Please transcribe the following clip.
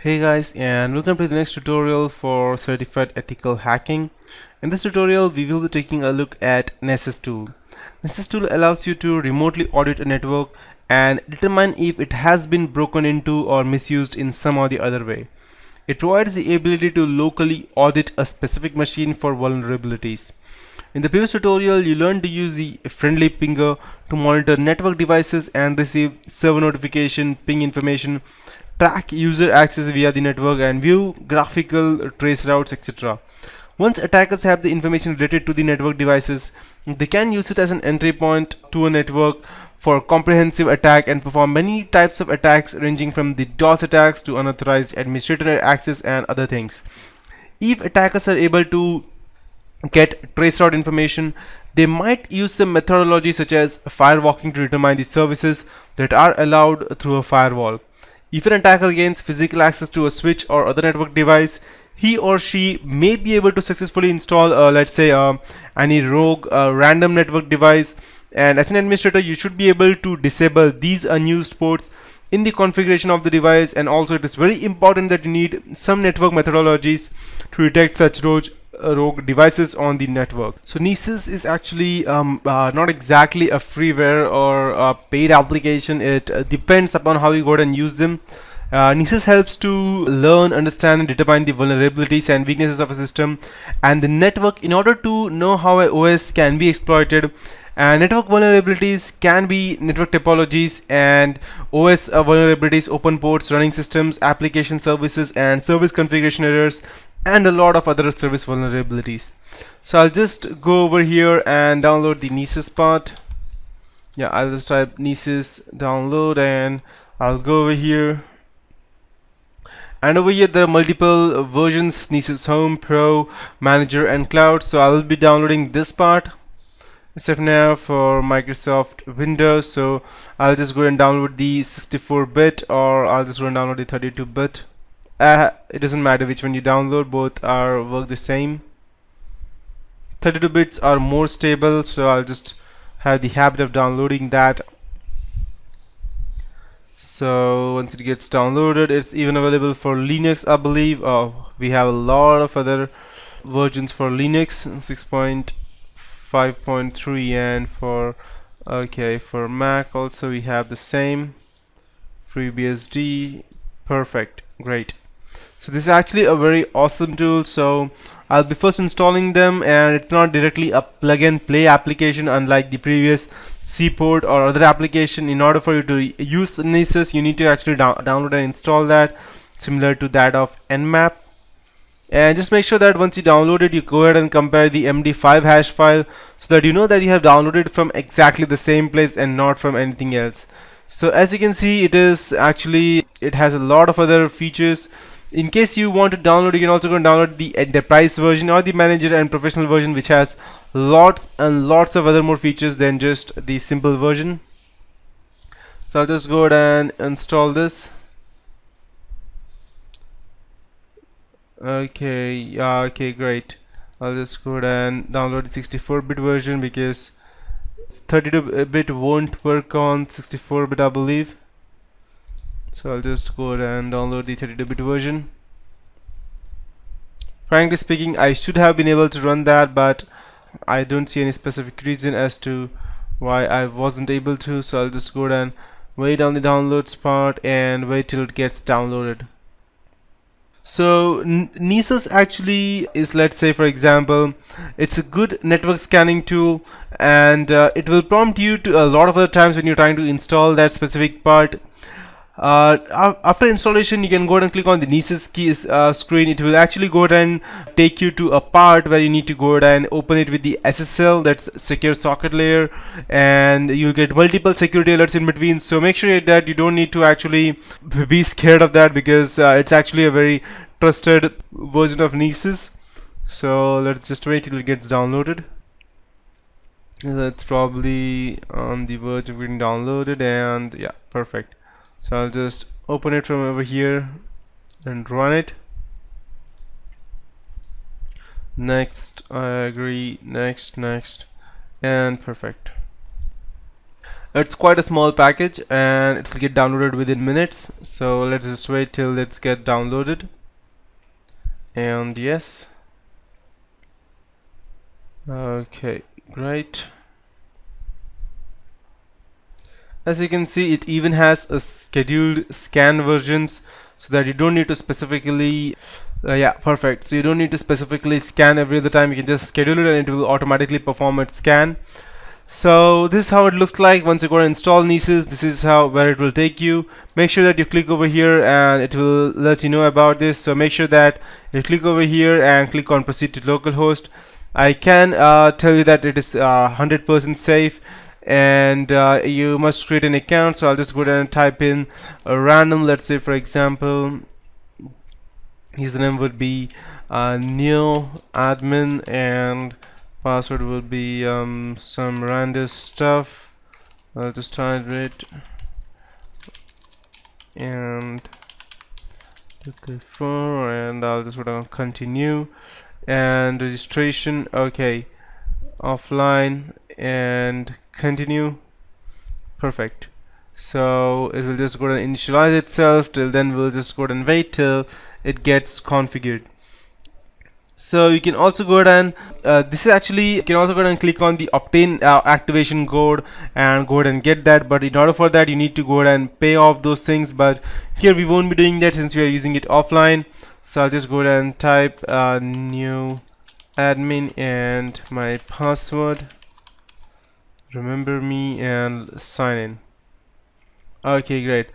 Hey guys, and welcome to the next tutorial for certified ethical hacking. In this tutorial we will be taking a look at Nessus tool. Nessus tool allows you to remotely audit a network and determine if it has been broken into or misused in some or the other way. It provides the ability to locally audit a specific machine for vulnerabilities. In the previous tutorial, you learned to use the friendly pinger to monitor network devices and receive server notification, ping information, track user access via the network, and view graphical trace routes, etc. Once attackers have the information related to the network devices, they can use it as an entry point to a network for comprehensive attack and perform many types of attacks ranging from the DOS attacks to unauthorized administrator access and other things. If attackers are able to get traceroute information, they might use some methodology such as firewalking to determine the services that are allowed through a firewall. If an attacker gains physical access to a switch or other network device, he or she may be able to successfully install, let's say, any rogue random network device. And as an administrator, you should be able to disable these unused ports in the configuration of the device. And also, it is very important that you need some network methodologies to detect such rogue devices on the network. So Nessus is actually not exactly a freeware or a paid application. It depends upon how you go ahead and use them. Nessus helps to learn, understand, and determine the vulnerabilities and weaknesses of a system and the network in order to know how a OS can be exploited. And network vulnerabilities can be network topologies and OS vulnerabilities, open ports, running systems, application services, and service configuration errors, and a lot of other service vulnerabilities. So I'll just go over here and download the Nessus part. Yeah, I'll just type Nessus download and I'll go over here. And over here there are multiple versions: Nessus Home, Pro, Manager, and Cloud. So I'll be downloading this part. SFNAV for Microsoft Windows, so I'll just go and download the 64-bit or I'll just go and download the 32-bit. It doesn't matter which one you download, both are work the same. 32 bits are more stable, so I'll just have the habit of downloading that. So once it gets downloaded, it's even available for Linux, I believe. We have a lot of other versions for Linux, 6.5.3, and for Mac also we have the same. FreeBSD, perfect, great. So this is actually a very awesome tool. So I'll be first installing them, and it's not directly a plug and play application unlike the previous Cport or other application. In order for you to use Nessus, you need to actually download and install that, similar to that of Nmap. And just make sure that once you download it, you go ahead and compare the MD5 hash file so that you know that you have downloaded from exactly the same place and not from anything else. So as you can see, it has a lot of other features. In case you want to download, you can also go and download the enterprise version or the manager and professional version, which has lots and lots of other more features than just the simple version. So I'll just go ahead and install this. Okay, great. I'll just go ahead and download the 64-bit version because 32-bit won't work on 64-bit, I believe. So I'll just go ahead and download the 32-bit version. Frankly speaking, I should have been able to run that, but I don't see any specific reason as to why I wasn't able to. So I'll just go ahead and wait on the downloads part and wait till it gets downloaded. So Nessus actually is, let's say for example, it's a good network scanning tool, and it will prompt you to a lot of other times when you're trying to install that specific part. After installation, you can go ahead and click on the Nessus keys screen. It will actually go ahead and take you to a part where you need to go ahead and open it with the SSL, that's secure socket layer, and you'll get multiple security alerts in between. So make sure that you don't need to actually be scared of that, because it's actually a very trusted version of Nessus. So let's just wait till it gets downloaded. That's probably on the verge of getting downloaded, and yeah, perfect. So I'll just open it from over here and run it. Next, I agree, next, and perfect. It's quite a small package and it will get downloaded within minutes, so let's just wait till it's get downloaded. And yes, okay, great. As you can see, it even has a scheduled scan versions, so that you don't need to specifically yeah, perfect. So you don't need to specifically scan every other time. You can just schedule it and it will automatically perform its scan. So this is how it looks like once you go and install Nessus. This is how where it will take you. Make sure that you click over here and it will let you know about this. So make sure that you click over here and click on proceed to localhost. I can tell you that it is 100% safe, and you must create an account. So I'll just go down and type in a random, let's say for example username would be neo admin, and password will be some random stuff. I'll just type it and and I'll just go down continue, and registration, okay, offline, and continue. Perfect. So it will just go and initialize itself. Till then we'll just go and wait till it gets configured. So you can also go ahead and this is actually, you can also go ahead and click on the obtain activation code and go ahead and get that, but in order for that you need to go ahead and pay off those things, but here we won't be doing that since we are using it offline. So I'll just go ahead and type new admin and my password, remember me, and sign in. Okay, great.